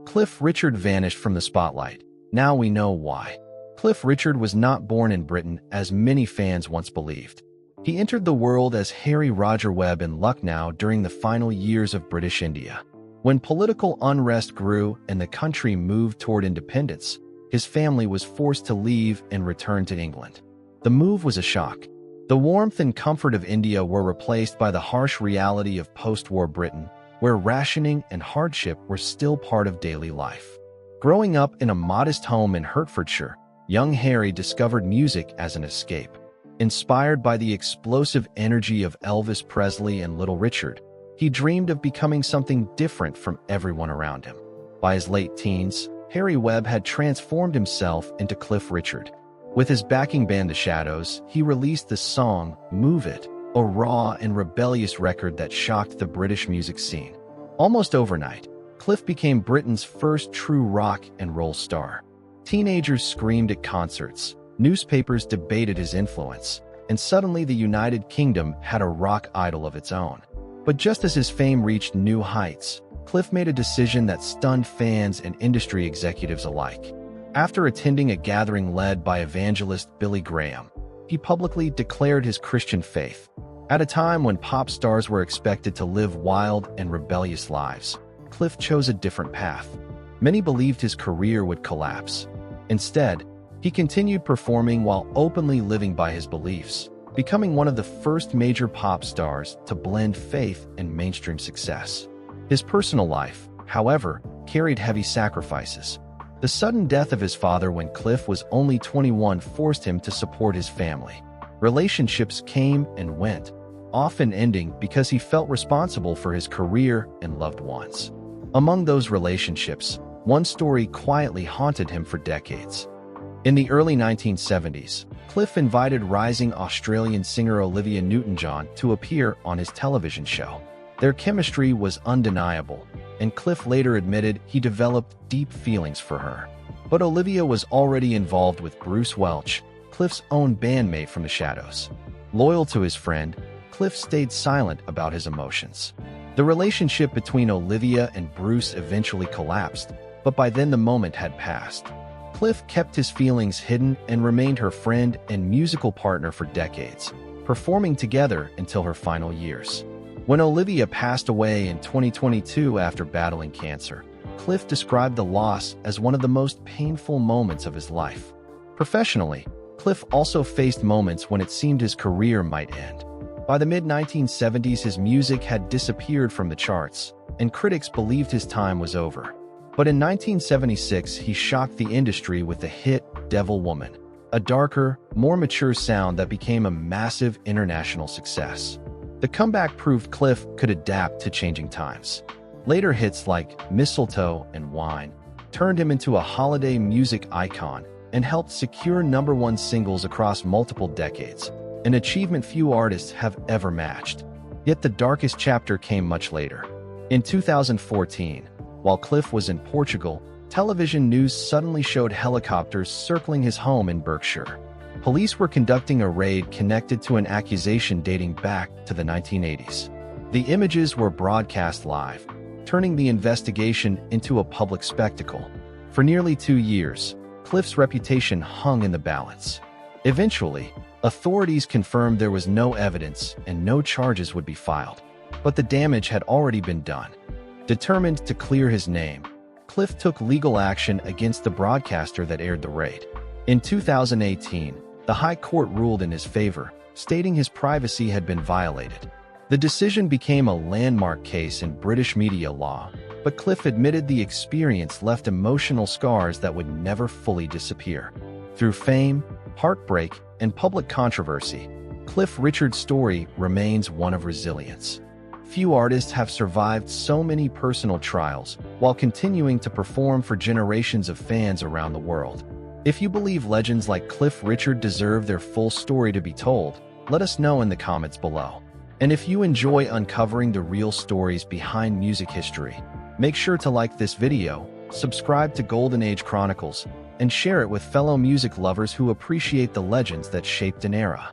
Cliff Richard vanished from the spotlight. Now we know why. Cliff Richard was not born in Britain, as many fans once believed. He entered the world as Harry Roger Webb in Lucknow during the final years of British India. When political unrest grew and the country moved toward independence, his family was forced to leave and return to England. The move was a shock. The warmth and comfort of India were replaced by the harsh reality of post-war Britain, where rationing and hardship were still part of daily life. Growing up in a modest home in Hertfordshire, young Harry discovered music as an escape. Inspired by the explosive energy of Elvis Presley and Little Richard, he dreamed of becoming something different from everyone around him. By his late teens, Harry Webb had transformed himself into Cliff Richard. With his backing band The Shadows, he released the song Move It, a raw and rebellious record that shocked the British music scene. Almost overnight, Cliff became Britain's first true rock and roll star. Teenagers screamed at concerts, newspapers debated his influence, and suddenly the United Kingdom had a rock idol of its own. But just as his fame reached new heights, Cliff made a decision that stunned fans and industry executives alike. After attending a gathering led by evangelist Billy Graham, he publicly declared his Christian faith. At a time when pop stars were expected to live wild and rebellious lives, Cliff chose a different path. Many believed his career would collapse. Instead, he continued performing while openly living by his beliefs, becoming one of the first major pop stars to blend faith and mainstream success. His personal life, however, carried heavy sacrifices. The sudden death of his father when Cliff was only 21 forced him to support his family. Relationships came and went, often ending because he felt responsible for his career and loved ones. Among those relationships, one story quietly haunted him for decades. In the early 1970s, Cliff invited rising Australian singer Olivia Newton-John to appear on his television show. Their chemistry was undeniable, and Cliff later admitted he developed deep feelings for her. But Olivia was already involved with Bruce Welch, Cliff's own bandmate from The Shadows. Loyal to his friend, Cliff stayed silent about his emotions. The relationship between Olivia and Bruce eventually collapsed, but by then the moment had passed. Cliff kept his feelings hidden and remained her friend and musical partner for decades, performing together until her final years. When Olivia passed away in 2022 after battling cancer, Cliff described the loss as one of the most painful moments of his life. Professionally, Cliff also faced moments when it seemed his career might end. By the mid-1970s, his music had disappeared from the charts, and critics believed his time was over. But in 1976, he shocked the industry with the hit Devil Woman, a darker, more mature sound that became a massive international success. The comeback proved Cliff could adapt to changing times. Later hits like Mistletoe and Wine turned him into a holiday music icon and helped secure #1 singles across multiple decades, an achievement few artists have ever matched. Yet the darkest chapter came much later. In 2014, while Cliff was in Portugal, television news suddenly showed helicopters circling his home in Berkshire. Police were conducting a raid connected to an accusation dating back to the 1980s. The images were broadcast live, turning the investigation into a public spectacle. For nearly 2 years, Cliff's reputation hung in the balance. Eventually, authorities confirmed there was no evidence and no charges would be filed. But the damage had already been done. Determined to clear his name, Cliff took legal action against the broadcaster that aired the raid. In 2018, the High Court ruled in his favor, stating his privacy had been violated. The decision became a landmark case in British media law, but Cliff admitted the experience left emotional scars that would never fully disappear. Through fame, heartbreak, and public controversy, Cliff Richard's story remains one of resilience. Few artists have survived so many personal trials while continuing to perform for generations of fans around the world. If you believe legends like Cliff Richard deserve their full story to be told, let us know in the comments below. And if you enjoy uncovering the real stories behind music history, make sure to like this video, subscribe to Golden Age Chronicles, and share it with fellow music lovers who appreciate the legends that shaped an era.